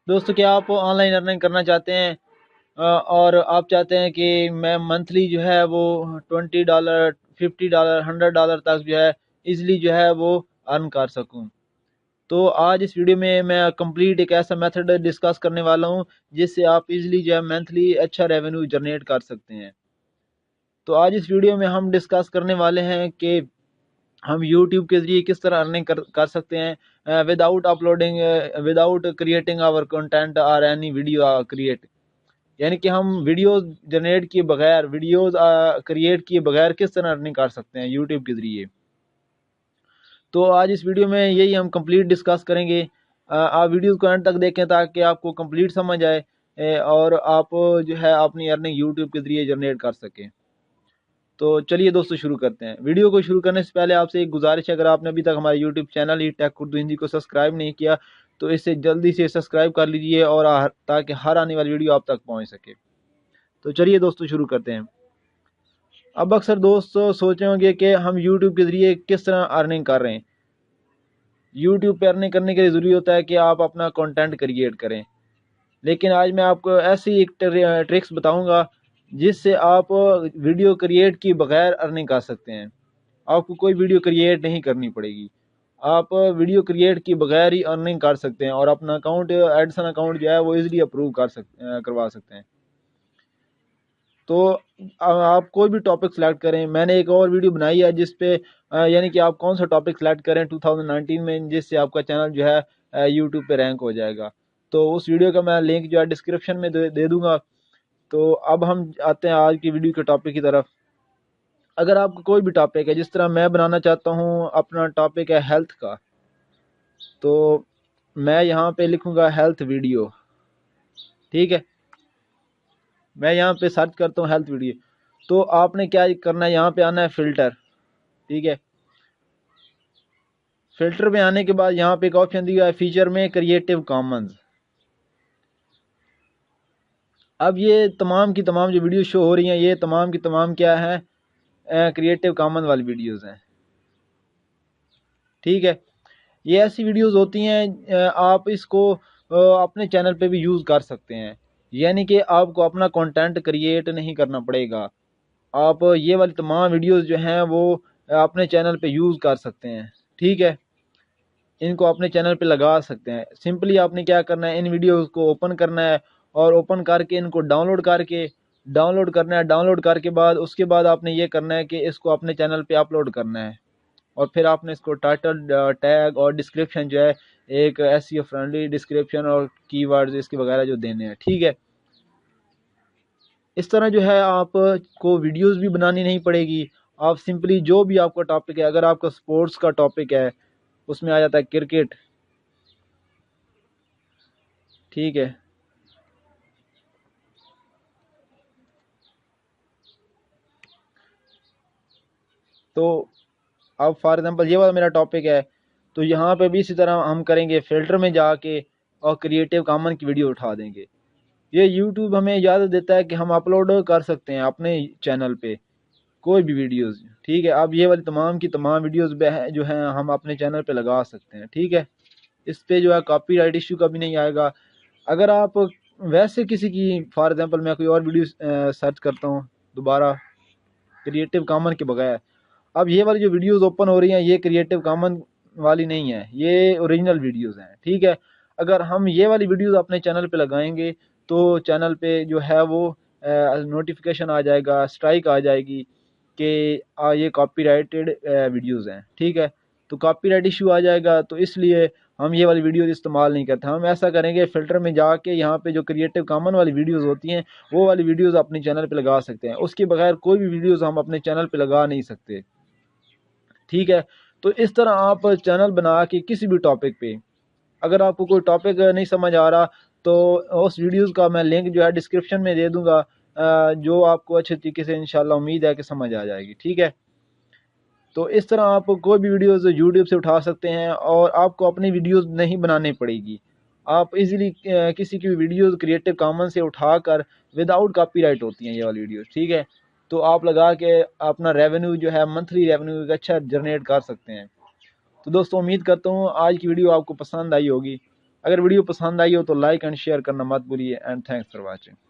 دوستو کیا آپ آن لائن ارننگ کرنا چاہتے ہیں اور آپ چاہتے ہیں کہ میں منتھلی جو ہے وہ $20 $50 $100 تک جو ہے ایزیلی جو ہے وہ ارن کر سکوں؟ تو آج اس ویڈیو میں کمپلیٹ ایک ایسا میتھڈ ڈسکس کرنے والا ہوں جس سے آپ ایزیلی جو ہے منتھلی اچھا ریونیو جنریٹ کر سکتے ہیں۔ تو آج اس ویڈیو میں ہم ڈسکس کرنے والے ہیں کہ ہم یوٹیوب کے ذریعے کس طرح ارننگ کر سکتے ہیں وداؤٹ اپلوڈنگ وداؤٹ کریٹنگ آور کنٹینٹ اور اینی ویڈیو کریٹ، یعنی کہ ہم ویڈیوز جنریٹ کیے بغیر ویڈیوز کریٹ کیے بغیر کس طرح ارننگ کر سکتے ہیں یوٹیوب کے ذریعے۔ تو آج اس ویڈیو میں یہی ہم کمپلیٹ ڈسکس کریں گے۔ آپ ویڈیوز کو اینڈ تک دیکھیں تاکہ آپ کو کمپلیٹ سمجھ آئے اور آپ جو ہے اپنی ارننگ یوٹیوب کے ذریعے جنریٹ کر سکیں۔ تو چلیے دوستو شروع کرتے ہیں۔ ویڈیو کو شروع کرنے سے پہلے آپ سے ایک گزارش ہے، اگر آپ نے ابھی تک ہمارے یوٹیوب چینل ہی ٹیک اردو ہندی کو سبسکرائب نہیں کیا تو اسے جلدی سے سبسکرائب کر لیجئے اور تاکہ ہر آنے والی ویڈیو آپ تک پہنچ سکے۔ تو چلیے دوستو شروع کرتے ہیں۔ اب اکثر دوست سوچ رہے ہوں گے کہ ہم یوٹیوب کے ذریعے کس طرح ارننگ کر رہے ہیں۔ یوٹیوب پہ ارننگ کرنے کے لیے ضروری ہوتا ہے کہ آپ اپنا کنٹینٹ کریٹ کریں، لیکن آج میں آپ کو ایسی ایک ٹرکس بتاؤں گا جس سے آپ ویڈیو کریٹ کی بغیر ارننگ کر سکتے ہیں۔ آپ کو کوئی ویڈیو کریٹ نہیں کرنی پڑے گی، آپ ویڈیو کریٹ کی بغیر ہی ارننگ کر سکتے ہیں اور اپنا اکاؤنٹ ایڈسن اکاؤنٹ جو ہے وہ ایزیلی اپروو کروا سکتے ہیں۔ تو آپ کوئی بھی ٹاپک سلیکٹ کریں، میں نے ایک اور ویڈیو بنائی ہے جس پہ یعنی کہ آپ کون سا ٹاپک سلیکٹ کریں 2019 میں جس سے آپ کا چینل جو ہے یوٹیوب پہ رینک ہو جائے گا۔ تو اس ویڈیو کا میں لنک جو ہے ڈسکرپشن میں دے دوں گا۔ تو اب ہم آتے ہیں آج کی ویڈیو کے ٹاپک کی طرف۔ اگر آپ کو کوئی بھی ٹاپک ہے، جس طرح میں بنانا چاہتا ہوں اپنا ٹاپک ہے ہیلتھ کا، تو میں یہاں پہ لکھوں گا ہیلتھ ویڈیو، ٹھیک ہے۔ میں یہاں پہ سرچ کرتا ہوں ہیلتھ ویڈیو، تو آپ نے کیا کرنا ہے، یہاں پہ آنا ہے فلٹر، ٹھیک ہے۔ فلٹر پہ آنے کے بعد یہاں پہ ایک آپشن دیا ہے فیچر میں کریٹو کامنز۔ اب یہ تمام کی تمام جو ویڈیو شو ہو رہی ہیں یہ تمام کی تمام کیا ہے، کریٹو کامن والی ویڈیوز ہیں، ٹھیک ہے۔ یہ ایسی ویڈیوز ہوتی ہیں آپ اس کو اپنے چینل پہ بھی یوز کر سکتے ہیں، یعنی کہ آپ کو اپنا کنٹینٹ کریٹ نہیں کرنا پڑے گا، آپ یہ والی تمام ویڈیوز جو ہیں وہ اپنے چینل پہ یوز کر سکتے ہیں، ٹھیک ہے۔ ان کو اپنے چینل پہ لگا سکتے ہیں۔ سمپلی آپ نے کیا کرنا ہے، ان ویڈیوز کو اوپن کرنا ہے اور اوپن کر کے ان کو ڈاؤن لوڈ کرنا ہے۔ ڈاؤن لوڈ کر کے بعد اس کے بعد آپ نے یہ کرنا ہے کہ اس کو اپنے چینل پہ اپلوڈ کرنا ہے، اور پھر آپ نے اس کو ٹائٹل، ٹیگ اور ڈسکرپشن جو ہے ایک ایسی فرینڈلی ڈسکرپشن اور کی ورڈز اس کے وغیرہ جو دینے ہیں، ٹھیک ہے۔ اس طرح جو ہے آپ کو ویڈیوز بھی بنانی نہیں پڑے گی، آپ سمپلی جو بھی آپ کا ٹاپک ہے، اگر آپ کا سپورٹس کا ٹاپک ہے اس میں آ جاتا ہے کرکٹ، ٹھیک ہے۔ تو اب فار ایگزامپل یہ والا میرا ٹاپک ہے، تو یہاں پہ بھی اسی طرح ہم کریں گے فلٹر میں جا کے اور کریٹو کامن کی ویڈیو اٹھا دیں گے۔ یہ یوٹیوب ہمیں اجازت دیتا ہے کہ ہم اپلوڈ کر سکتے ہیں اپنے چینل پہ کوئی بھی ویڈیوز، ٹھیک ہے۔ اب یہ والی تمام کی تمام ویڈیوز جو ہیں ہم اپنے چینل پہ لگا سکتے ہیں، ٹھیک ہے۔ اس پہ جو ہے کاپی رائٹ ایشو کا بھی نہیں آئے گا۔ اگر آپ ویسے کسی کی فار ایگزامپل میں کوئی اور ویڈیو سرچ کرتا ہوں دوبارہ کریٹو کامن کے بغیر، اب یہ والی جو ویڈیوز اوپن ہو رہی ہیں یہ کریٹو کامن والی نہیں ہے، یہ اوریجنل ویڈیوز ہیں، ٹھیک ہے۔ اگر ہم یہ والی ویڈیوز اپنے چینل پہ لگائیں گے تو چینل پہ جو ہے وہ نوٹیفیکیشن آ جائے گا، اسٹرائک آ جائے گی کہ یہ کاپی رائٹڈ ویڈیوز ہیں، ٹھیک ہے۔ تو کاپی رائٹ ایشو آ جائے گا، تو اس لیے ہم یہ والی ویڈیوز استعمال نہیں کرتے۔ ہم ایسا کریں گے فلٹر میں جا کے یہاں پہ جو کریٹو کامن والی ویڈیوز ہوتی ہیں وہ والی ویڈیوز اپنے چینل پہ لگا سکتے ہیں، اس کے بغیر کوئی بھی ویڈیوز ہم اپنے چینل پہ لگا نہیں سکتے، ٹھیک ہے۔ تو اس طرح آپ چینل بنا کے کسی بھی ٹاپک پہ، اگر آپ کو کوئی ٹاپک نہیں سمجھ آ رہا تو اس ویڈیوز کا میں لنک جو ہے ڈسکرپشن میں دے دوں گا، جو آپ کو اچھے طریقے سے انشاءاللہ امید ہے کہ سمجھ آ جائے گی، ٹھیک ہے۔ تو اس طرح آپ کوئی بھی ویڈیوز یوٹیوب سے اٹھا سکتے ہیں اور آپ کو اپنی ویڈیوز نہیں بنانی پڑے گی، آپ ایزیلی کسی کی ویڈیوز کریٹو کامن سے اٹھا کر وداؤٹ کاپی رائٹ ہوتی ہیں یہ والی ویڈیوز، ٹھیک ہے۔ تو آپ لگا کے اپنا ریونیو جو ہے منتھلی ریونیو اچھا جنریٹ کر سکتے ہیں۔ تو دوستو امید کرتا ہوں آج کی ویڈیو آپ کو پسند آئی ہوگی۔ اگر ویڈیو پسند آئی ہو تو لائک اینڈ شیئر کرنا مت بھولیے، اینڈ تھینکس فار واچنگ۔